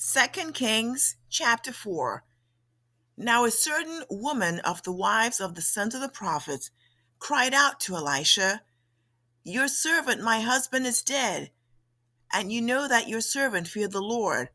Second Kings chapter 4. Now a certain woman of the wives of the sons of the prophets cried out to Elisha, "Your servant, my husband, is dead, and you know that your servant feared the Lord,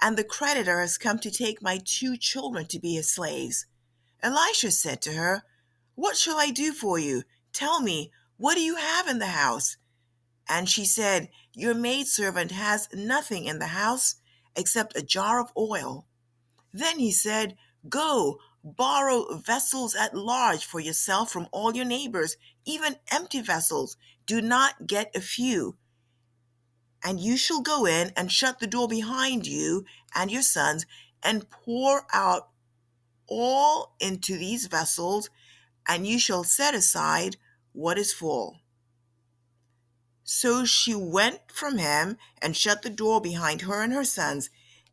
and the creditor has come to take my 2 children to be his slaves." Elisha said to her, "What shall I do for you? Tell me, what do you have in the house?" And she said, "Your maidservant has nothing in the house except a jar of oil." Then he said, "Go, borrow vessels at large for yourself from all your neighbors, even empty vessels. Do not get a few. And you shall go in and shut the door behind you and your sons, and pour out all into these vessels, and you shall set aside what is full." So she went from him and shut the door behind her and her sons,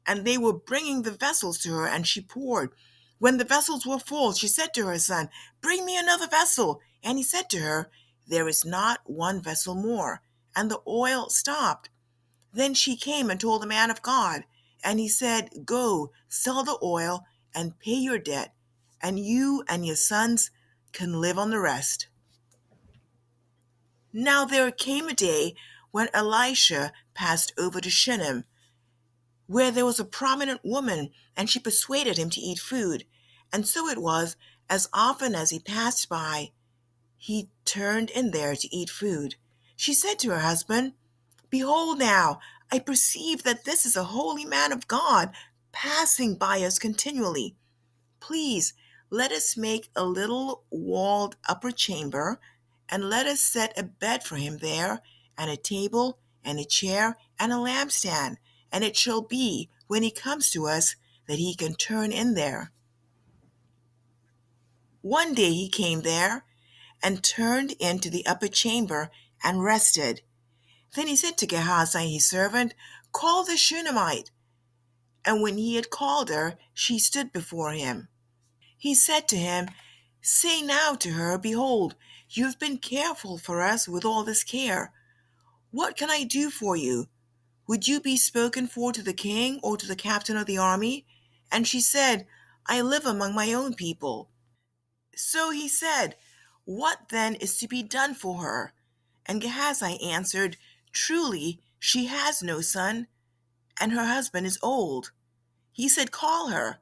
and they were bringing the vessels to her, and she poured. When the vessels were full, she said to her son, "Bring me another vessel." And he said to her, "There is not one vessel more." And the oil stopped. Then she came and told the man of God, and he said, "Go, sell the oil and pay your debt, and you and your sons can live on the rest." Now there came a day when Elisha passed over to Shunem, where there was a prominent woman, and she persuaded him to eat food. And so it was, as often as he passed by, he turned in there to eat food. She said to her husband, "Behold now, I perceive that this is a holy man of God, passing by us continually. Please, let us make a little walled upper chamber, and let us set a bed for him there, and a table, and a chair, and a lampstand, and it shall be, when he comes to us, that he can turn in there." One day he came there, and turned into the upper chamber, and rested. Then he said to Gehazi his servant, "Call the Shunammite." And when he had called her, she stood before him. He said to him, "Say now to her, Behold, you have been careful for us with all this care. What can I do for you? Would you be spoken for to the king or to the captain of the army?" And she said, "I live among my own people." So he said, "What then is to be done for her?" And Gehazi answered, "Truly, she has no son, and her husband is old." He said, "Call her."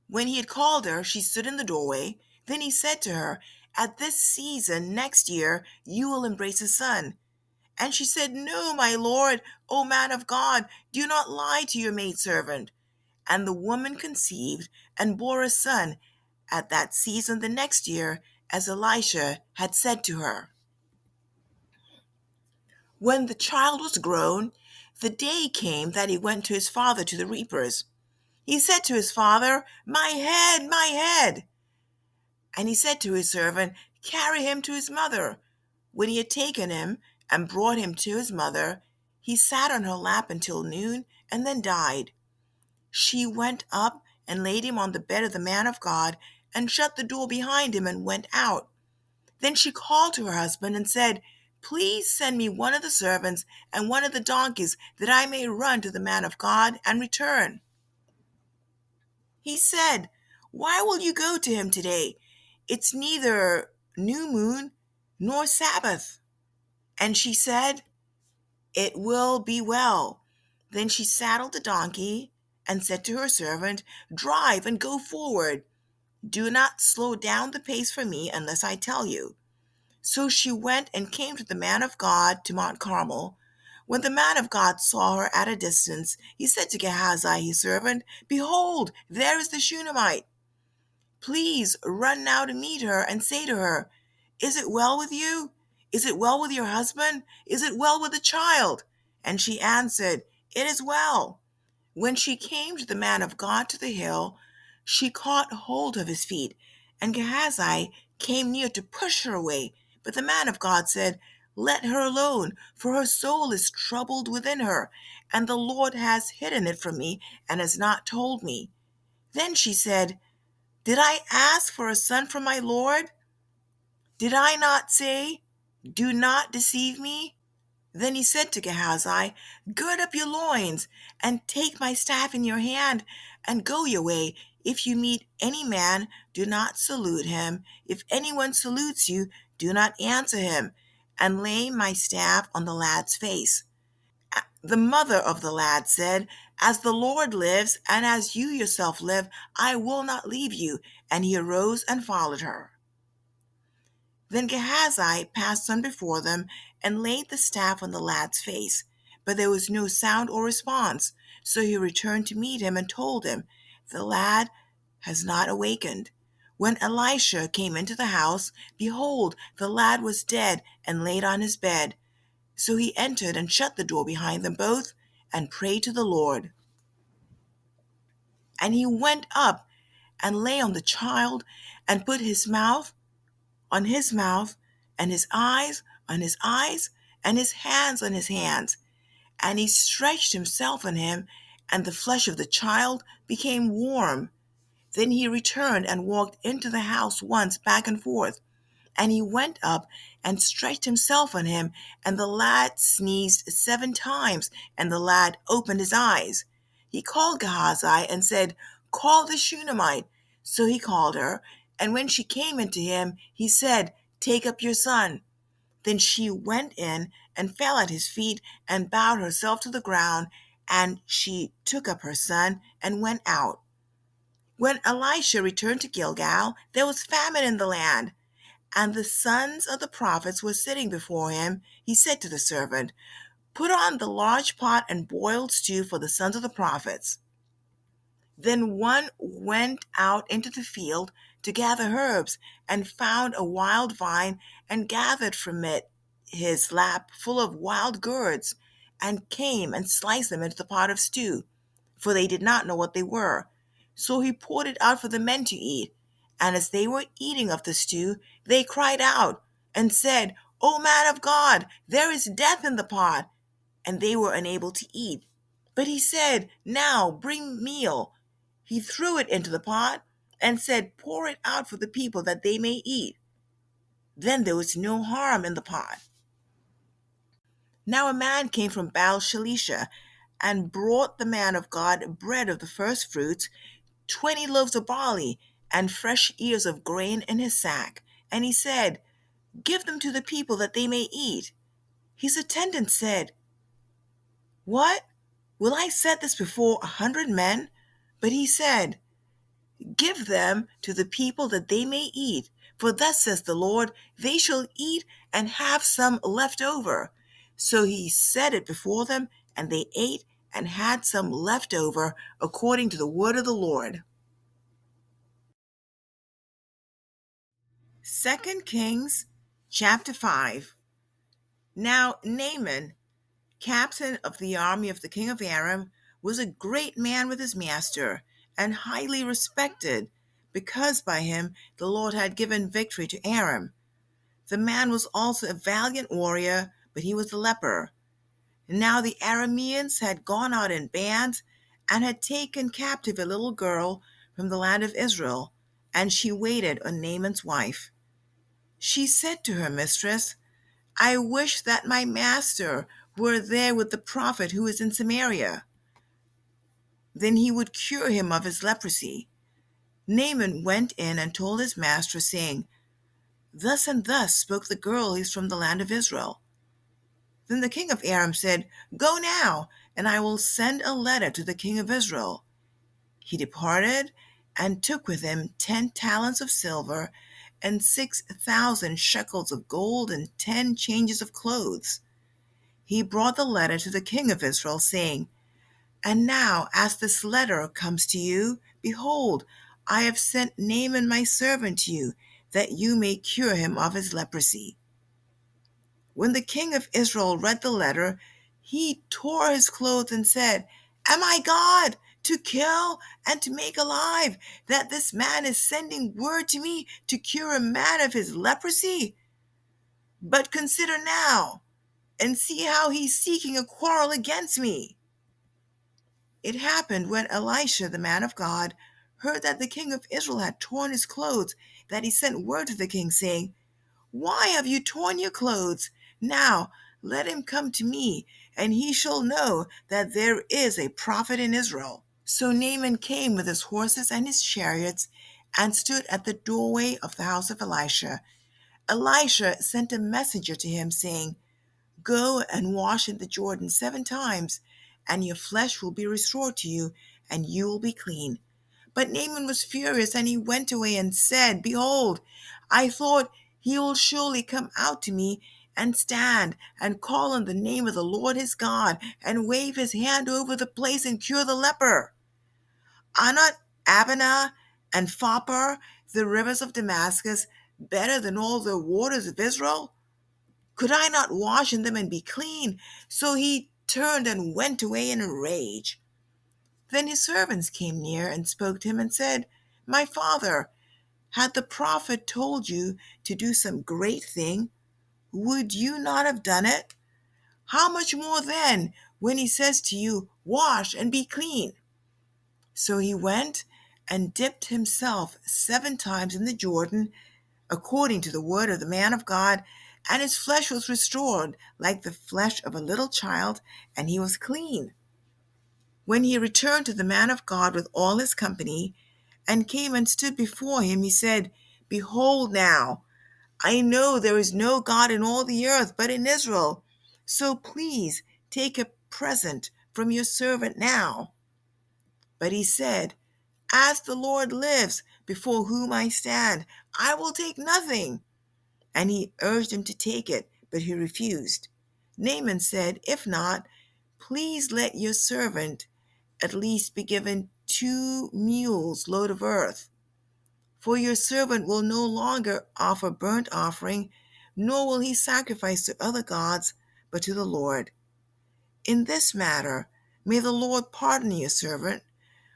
When he had called her, she stood in the doorway. Then he said to her, "At this season next year you will embrace a son." And she said, "No, my lord, O man of God, do not lie to your maidservant." And the woman conceived and bore a son at that season the next year, as Elisha had said to her. When the child was grown, the day came that he went to his father to the reapers. He said to his father, "My head, my head." And he said to his servant, "Carry him to his mother." When he had taken him and brought him to his mother, he sat on her lap until noon, and then died. She went up and laid him on the bed of the man of God, and shut the door behind him, and went out. Then she called to her husband and said, "Please send me one of the servants and one of the donkeys, that I may run to the man of God and return." He said, "Why will you go to him today? It's neither new moon nor Sabbath." And she said, "It will be well." Then she saddled the donkey and said to her servant, "Drive and go forward. Do not slow down the pace for me unless I tell you." So she went and came to the man of God to Mount Carmel. When the man of God saw her at a distance, he said to Gehazi his servant, "Behold, there is the Shunammite. Please run now to meet her and say to her, 'Is it well with you? Is it well with your husband? Is it well with the child?'" And she answered, "It is well." When she came to the man of God to the hill, she caught hold of his feet, and Gehazi came near to push her away. But the man of God said, "Let her alone, for her soul is troubled within her, and the Lord has hidden it from me and has not told me." Then she said, "Did I ask for a son from my Lord? Did I not say, 'Do not deceive me'?" Then he said to Gehazi, "Gird up your loins, and take my staff in your hand, and go your way. If you meet any man, do not salute him. If anyone salutes you, do not answer him, and lay my staff on the lad's face." The mother of the lad said, "As the Lord lives, and as you yourself live, I will not leave you." And he arose and followed her. Then Gehazi passed on before them and laid the staff on the lad's face. But there was no sound or response. So he returned to meet him and told him, "The lad has not awakened." When Elisha came into the house, behold, the lad was dead and laid on his bed. So he entered and shut the door behind them both and prayed to the Lord. And he went up and lay on the child and put his mouth on his mouth, and his eyes on his eyes, and his hands on his hands. And he stretched himself on him, and the flesh of the child became warm. Then he returned and walked into the house once back and forth. And he went up and stretched himself on him, and the lad sneezed 7 times, and the lad opened his eyes. He called Gehazi and said, "Call the Shunammite." So he called her, and when she came into him, he said, "Take up your son." Then she went in and fell at his feet and bowed herself to the ground, and she took up her son and went out. When Elisha returned to Gilgal, there was famine in the land, and the sons of the prophets were sitting before him. He said to the servant, "Put on the large pot and boiled stew for the sons of the prophets." Then one went out into the field to gather herbs, and found a wild vine, and gathered from it his lap full of wild gourds, and came and sliced them into the pot of stew, for they did not know what they were. So he poured it out for the men to eat. And as they were eating of the stew, they cried out and said, "O man of God, there is death in the pot." And they were unable to eat. But he said, "Now bring meal." He threw it into the pot and said, "Pour it out for the people that they may eat." Then there was no harm in the pot. Now a man came from Baal Shalisha and brought the man of God bread of the first fruits, 20 loaves of barley, and fresh ears of grain in his sack. And he said, "Give them to the people that they may eat." His attendant said, "What? Will I set this before 100 men?" But he said, "Give them to the people that they may eat. For thus says the Lord, they shall eat and have some left over." So he set it before them, and they ate and had some left over, according to the word of the Lord. 2 Kings chapter 5. Now Naaman, captain of the army of the king of Aram, was a great man with his master, and highly respected, because by him the Lord had given victory to Aram. The man was also a valiant warrior, but he was a leper. Now the Arameans had gone out in bands, and had taken captive a little girl from the land of Israel, and she waited on Naaman's wife. She said to her mistress, "I wish that my master were there with the prophet who is in Samaria. Then he would cure him of his leprosy." Naaman went in and told his master, saying, "Thus and thus spoke the girl who is from the land of Israel." Then the king of Aram said, "Go now, and I will send a letter to the king of Israel." He departed and took with him 10 talents of silver, and 6,000 shekels of gold, and 10 changes of clothes. He brought the letter to the king of Israel, saying, "And now, as this letter comes to you, behold, I have sent Naaman my servant to you, that you may cure him of his leprosy." When the king of Israel read the letter, he tore his clothes and said, "Am I God, to kill and to make alive, that this man is sending word to me to cure a man of his leprosy? But consider now, and see how he's seeking a quarrel against me." It happened when Elisha, the man of God, heard that the king of Israel had torn his clothes, that he sent word to the king, saying, "Why have you torn your clothes? Now Let him come to me, and he shall know that there is a prophet in Israel." So Naaman came with his horses and his chariots and stood at the doorway of the house of Elisha. Elisha sent a messenger to him, saying, "Go and wash in the Jordan 7 times, and your flesh will be restored to you, and you will be clean." But Naaman was furious, and he went away and said, "Behold, I thought he will surely come out to me and stand and call on the name of the Lord his God and wave his hand over the place and cure the leper. Are not Abana and Pharpar, the rivers of Damascus, better than all the waters of Israel? Could I not wash in them and be clean?" So he turned and went away in a rage. Then his servants came near and spoke to him and said, "My father, had the prophet told you to do some great thing, would you not have done it? How much more then when he says to you, 'Wash and be clean'?" So he went and dipped himself 7 times in the Jordan, according to the word of the man of God, and his flesh was restored like the flesh of a little child, and he was clean. When he returned to the man of God with all his company, and came and stood before him, he said, "Behold now, I know there is no God in all the earth but in Israel. So please take a present from your servant now." But he said, "As the Lord lives, before whom I stand, I will take nothing." And he urged him to take it, but he refused. Naaman said, "If not, please let your servant at least be given 2 mules' load of earth. For your servant will no longer offer burnt offering, nor will he sacrifice to other gods, but to the Lord. In this matter, may the Lord pardon your servant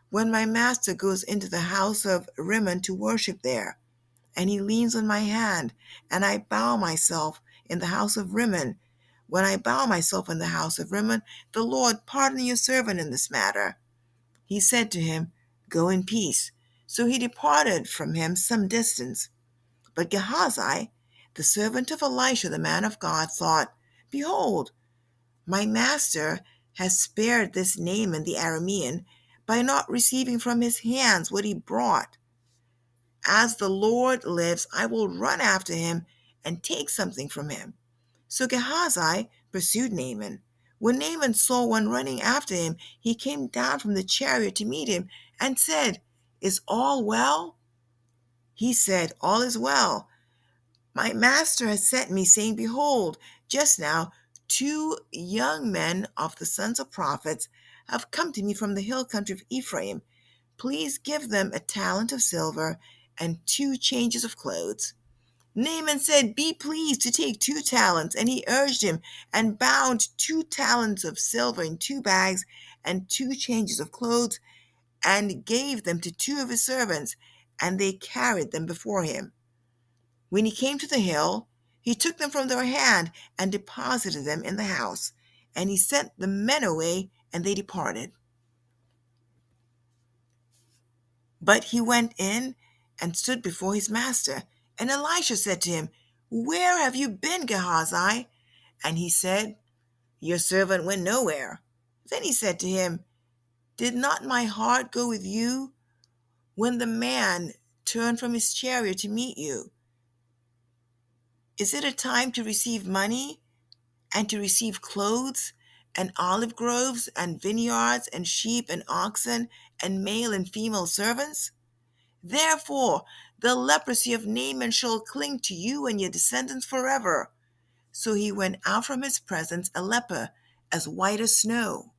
when my master goes into the house of Rimmon to worship there, and he leans on my hand, and I bow myself in the house of Rimmon. When I bow myself in the house of Rimmon, the Lord pardon your servant in this matter." He said to him, "Go in peace." So he departed from him some distance. But Gehazi, the servant of Elisha the man of God, thought, "Behold, my master has spared this Naaman the Aramean by not receiving from his hands what he brought. As the Lord lives, I will run after him and take something from him." So Gehazi pursued Naaman. When Naaman saw one running after him, he came down from the chariot to meet him and said, "Is all well?" He said, "All is well. My master has sent me, saying, Behold, just now 2 young men of the sons of prophets have come to me from the hill country of Ephraim. Please give them a talent of silver and 2 changes of clothes." Naaman said, "Be pleased to take 2 talents." And he urged him and bound 2 talents of silver in 2 bags and 2 changes of clothes, and gave them to 2 of his servants, and they carried them before him. When he came to the hill, he took them from their hand and deposited them in the house. And he sent the men away, and they departed. But he went in and stood before his master. And Elisha said to him, "Where have you been, Gehazi?" And he said, "Your servant went nowhere." Then he said to him, "Did not my heart go with you when the man turned from his chariot to meet you? Is it a time to receive money and to receive clothes and olive groves and vineyards and sheep and oxen and male and female servants? Therefore, the leprosy of Naaman shall cling to you and your descendants forever." So he went out from his presence a leper, as white as snow.